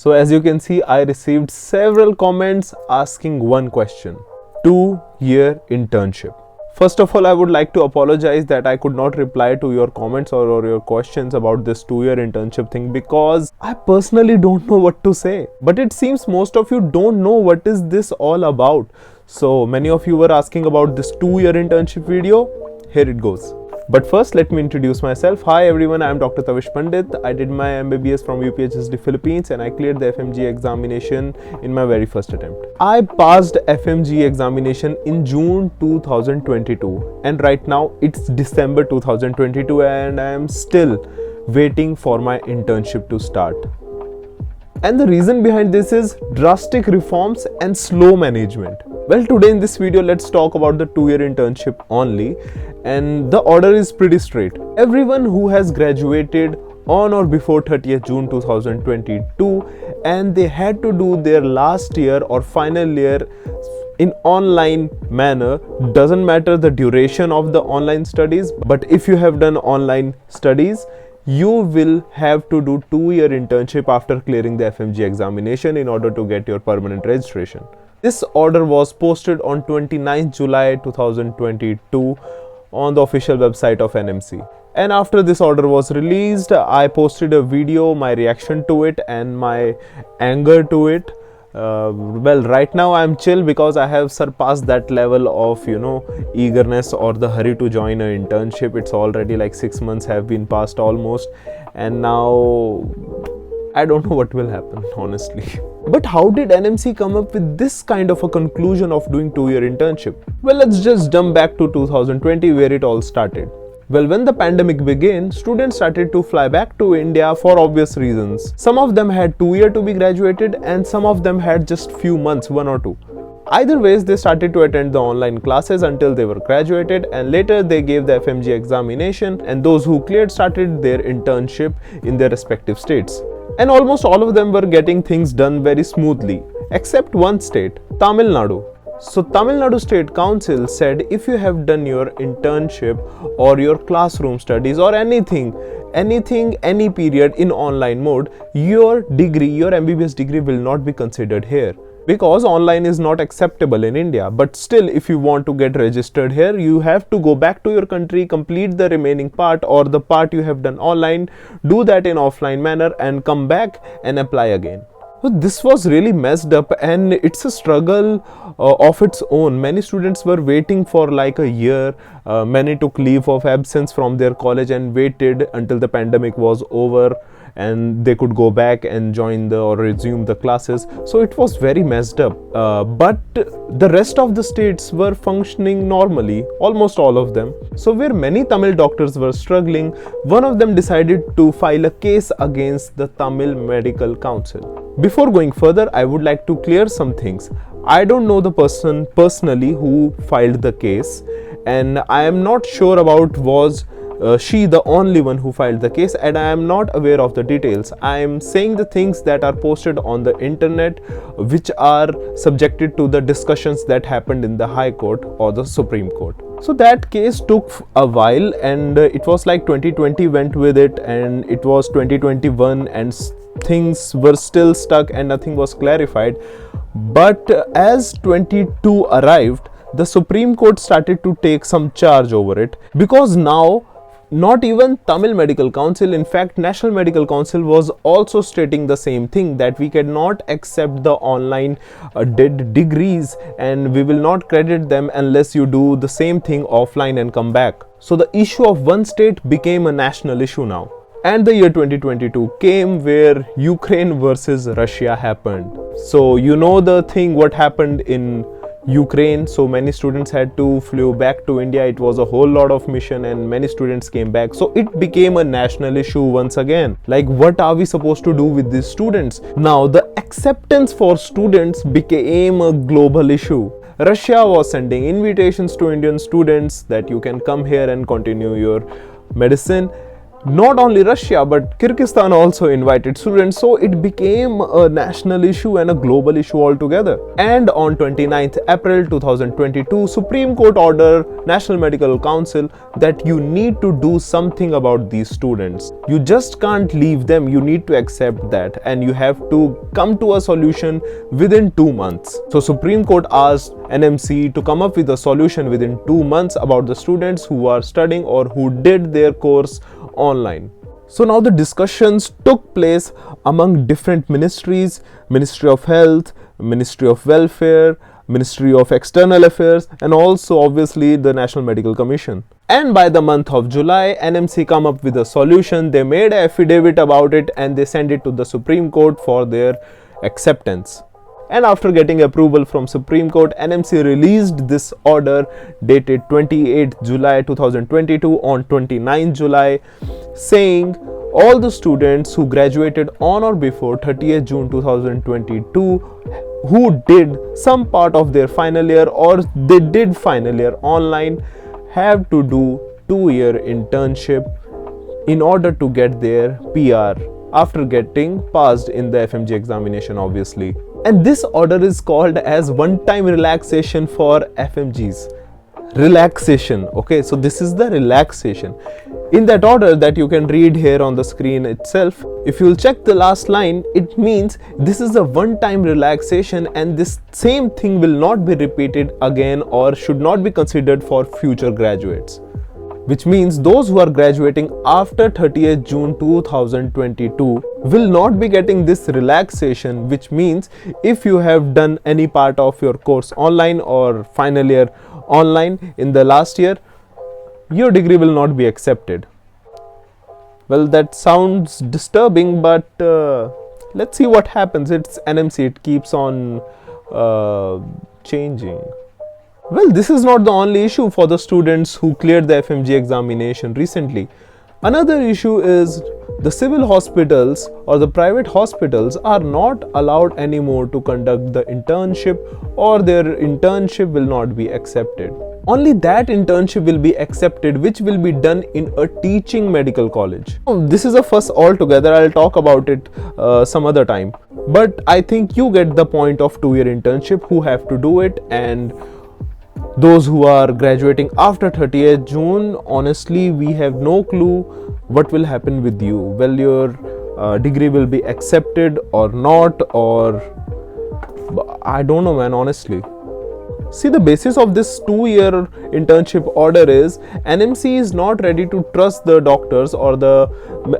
So as you can see, I received several comments asking one question: 2-year internship. First of all, I would like to apologize that I could not reply to your comments or your questions about this 2-year internship thing, because I personally don't know what to say. But it seems most of you don't know what is this all about. So many of you were asking about this 2-year internship video. Here it goes. But first, let me introduce myself. Hi everyone, I am Dr. Tavish Pandit. I did my MBBS from UPHSD Philippines and I cleared the FMG examination in my very first attempt. I passed FMG examination in June 2022 and right now it's December 2022 and I am still waiting for my internship to start. And the reason behind this is drastic reforms and slow management. Well, today in this video, let's talk about the 2-year internship only. And the order is pretty straight. Everyone who has graduated on or before 30th June 2022 and they had to do their last year or final year in online manner, doesn't matter the duration of the online studies, but if you have done online studies, you will have to do 2-year internship after clearing the FMG examination in order to get your permanent registration. This order was posted on 29th July 2022 on the official website of NMC. And after this order was released, I posted a video, my reaction to it and my anger to it. Well, right now I'm chill because I have surpassed that level of, eagerness or the hurry to join an internship. It's already like 6 months have been passed almost, and now I don't know what will happen, honestly. But how did NMC come up with this kind of a conclusion of doing 2-year internship? Well, let's just jump back to 2020 where it all started. Well, when the pandemic began, students started to fly back to India for obvious reasons. Some of them had 2 years to be graduated and some of them had just few months, 1 or 2. Either ways, they started to attend the online classes until they were graduated, and later they gave the FMG examination, and those who cleared started their internship in their respective states. And almost all of them were getting things done very smoothly, except one state, Tamil Nadu. So Tamil Nadu State Council said if you have done your internship or your classroom studies or anything, any period in online mode, your degree, your MBBS degree will not be considered here. Because online is not acceptable in India. But still, if you want to get registered here, you have to go back to your country, complete the remaining part or the part you have done online, do that in offline manner and come back and apply again. So this was really messed up and it's a struggle of its own. Many students were waiting for like a year. Many took leave of absence from their college and waited until the pandemic was over and they could go back and join or resume the classes. So it was very messed up. But the rest of the states were functioning normally, almost all of them. So where many Tamil doctors were struggling, one of them decided to file a case against the Tamil Medical Council. Before going further, I would like to clear some things. I don't know the person personally who filed the case, and I am not sure about was she the only one who filed the case, and I am not aware of the details. I am saying the things that are posted on the internet, which are subjected to the discussions that happened in the High Court or the Supreme Court. So that case took a while, and it was like 2020 went with it, and it was 2021 and things were still stuck and nothing was clarified. But as 22 arrived, the Supreme Court started to take some charge over it, because now not even Tamil Medical Council, in fact National Medical Council was also stating the same thing, that we cannot accept the online dead degrees and we will not credit them unless you do the same thing offline and come back. So the issue of one state became a national issue now. And the year 2022 came where Ukraine versus Russia happened. So you know the thing what happened in Ukraine. So many students had to flew back to India. It was a whole lot of mission and many students came back. So it became a national issue once again. Like, what are we supposed to do with these students? Now the acceptance for students became a global issue. Russia was sending invitations to Indian students that you can come here and continue your medicine. Not only Russia but Kyrgyzstan also invited students, so it became a national issue and a global issue altogether. And on 29th April 2022, Supreme Court ordered National Medical Council that you need to do something about these students. You just can't leave them, you need to accept that, and you have to come to a solution within 2 months. So Supreme Court asked NMC to come up with a solution within 2 months about the students who are studying or who did their course online. So now the discussions took place among different ministries: Ministry of Health, Ministry of Welfare, Ministry of External Affairs, and also obviously the National Medical Commission. And by the month of July, NMC come up with a solution. They made an affidavit about it and they sent it to the Supreme Court for their acceptance. And after getting approval from Supreme Court, NMC released this order dated 28 July 2022 on 29 July, saying all the students who graduated on or before 30th June 2022 who did some part of their final year or they did final year online have to do 2-year internship in order to get their PR after getting passed in the FMG examination, obviously. And this order is called as one-time relaxation for FMGs. Relaxation, okay, so this is the relaxation. In that order that you can read here on the screen itself, if you'll check the last line, it means this is a one-time relaxation and this same thing will not be repeated again or should not be considered for future graduates. Which means those who are graduating after 30th June 2022 will not be getting this relaxation, which means if you have done any part of your course online or final year online in the last year, your degree will not be accepted. Well, that sounds disturbing, but let's see what happens. It's NMC, it keeps on changing. Well, this is not the only issue for the students who cleared the FMG examination recently. Another issue is the civil hospitals or the private hospitals are not allowed anymore to conduct the internship, or their internship will not be accepted. Only that internship will be accepted which will be done in a teaching medical college. This is a fuss altogether. I'll talk about it some other time. But I think you get the point of 2-year internship, who have to do it, and those who are graduating after 30th June, honestly, we have no clue what will happen with you. Well, your degree will be accepted or not, or I don't know, man, honestly. See, the basis of this 2-year internship order is NMC is not ready to trust the doctors or the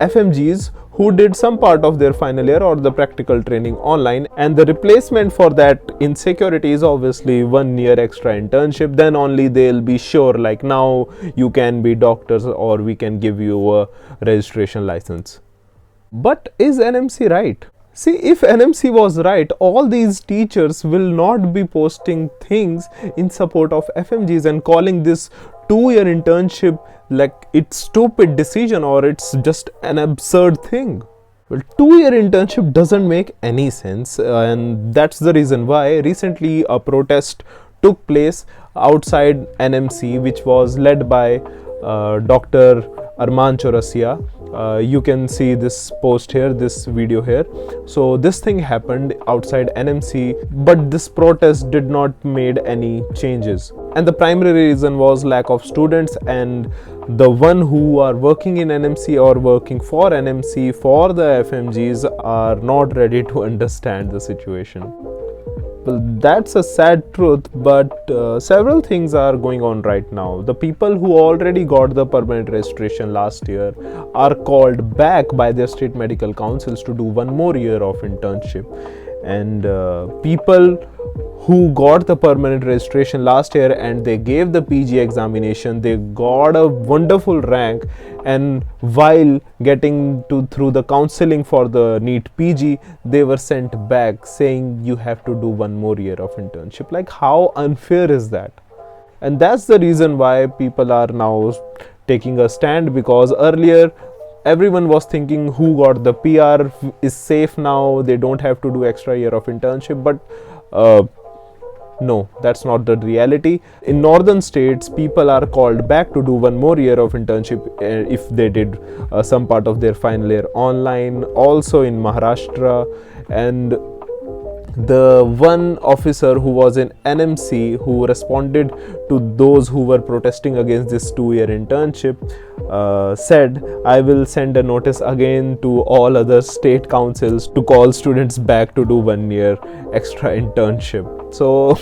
FMGs who did some part of their final year or the practical training online, and the replacement for that insecurity is obviously 1 year extra internship. Then only they'll be sure, like, now you can be doctors or we can give you a registration license. But is NMC right? See, if NMC was right, all these teachers will not be posting things in support of FMGs and calling this 2-year internship like it's stupid decision or it's just an absurd thing. Well, 2-year internship doesn't make any sense, and that's the reason why recently a protest took place outside NMC, which was led by Dr. Arman Chaurasia. You can see this post here, this video here. So this thing happened outside NMC, but this protest did not made any changes, and the primary reason was lack of students, and the one who are working in NMC or working for NMC for the FMGs are not ready to understand the situation. Well, that's a sad truth, but several things are going on right now. The people who already got the permanent registration last year are called back by their state medical councils to do 1 more year of internship. And people who got the permanent registration last year and they gave the PG examination, they got a wonderful rank, and while getting through the counseling for the NEET PG, they were sent back saying you have to do 1 more year of internship. Like, how unfair is that? And that's the reason why people are now taking a stand, because earlier everyone was thinking who got the PR is safe now, they don't have to do extra year of internship. But No, that's not the reality. In northern states, people are called back to do one more year of internship if they did some part of their final year online. Also in Maharashtra, and the one officer who was in NMC who responded to those who were protesting against this 2-year internship said, I will send a notice again to all other state councils to call students back to do 1 year extra internship. So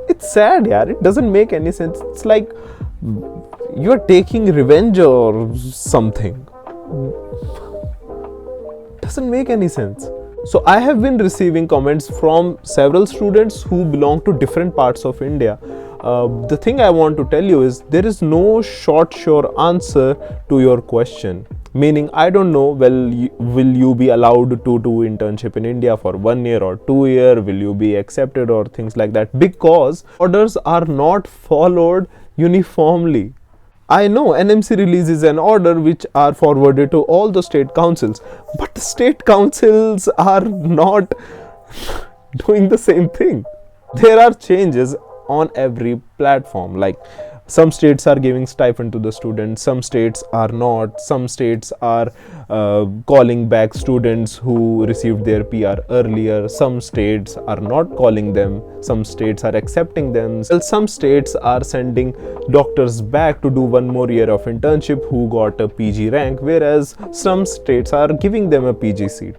it's sad, yeah. It doesn't make any sense. It's like you're taking revenge or something. Doesn't make any sense. So I have been receiving comments from several students who belong to different parts of India. The thing I want to tell you is there is no short sure answer to your question. Meaning, I don't know, will you be allowed to do internship in India for 1 year or 2 year? Will you be accepted or things like that? Because orders are not followed uniformly. I know NMC releases an order which are forwarded to all the state councils, but the state councils are not doing the same thing. There are changes on every platform. Like some states are giving stipend to the students, some states are not, some states are calling back students who received their PR earlier, some states are not calling them, some states are accepting them, some states are sending doctors back to do 1 more year of internship who got a PG rank, whereas some states are giving them a PG seat.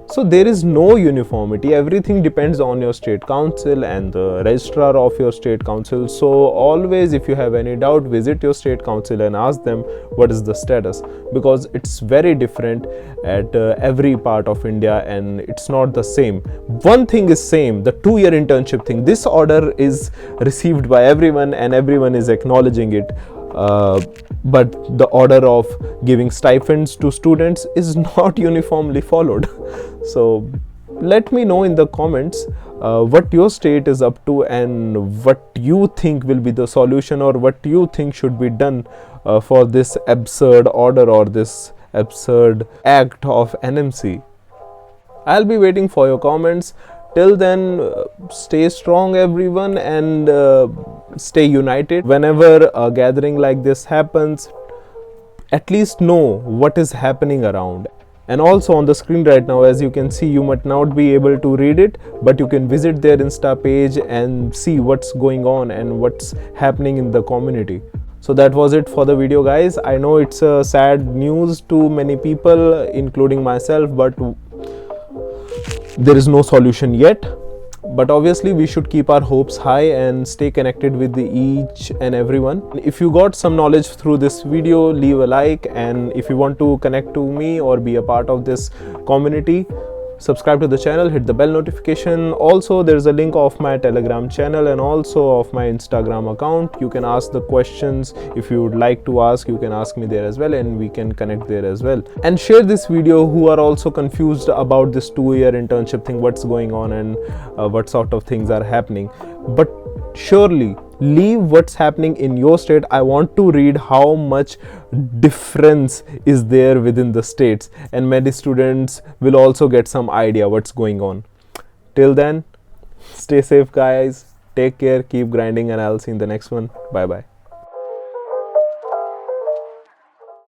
So there is no uniformity. Everything depends on your state council and the registrar of your state council. So always, if you have any doubt, visit your state council and ask them what is the status, because it's very different at every part of India and it's not the same. One thing is same, the 2-year internship thing. This order is received by everyone and everyone is acknowledging it. But the order of giving stipends to students is not uniformly followed. So let me know in the comments what your state is up to and what you think will be the solution, or what you think should be done for this absurd order or this absurd act of NMC. I'll be waiting for your comments. Till then, stay strong everyone, and stay united. Whenever a gathering like this happens, at least know what is happening around. And also on the screen right now, as you can see, you might not be able to read it, but you can visit their Insta page and see what's going on and what's happening in the community. So that was it for the video, guys. I know it's a sad news to many people, including myself, but there is no solution yet. But obviously we should keep our hopes high and stay connected with each and everyone. If you got some knowledge through this video, leave a like, and if you want to connect to me or be a part of this community, subscribe to the channel, hit the bell notification. Also, there's a link of my Telegram channel and also of my Instagram account. You can ask the questions if you would like to ask. You can ask me there as well, and we can connect there as well. And share this video who are also confused about this 2-year internship thing, what's going on and what sort of things are happening. But surely leave what's happening in your state. I want to read how much difference is there within the states, and many students will also get some idea what's going on. Till then, stay safe guys, take care, keep grinding, and I'll see you in the next one. Bye bye.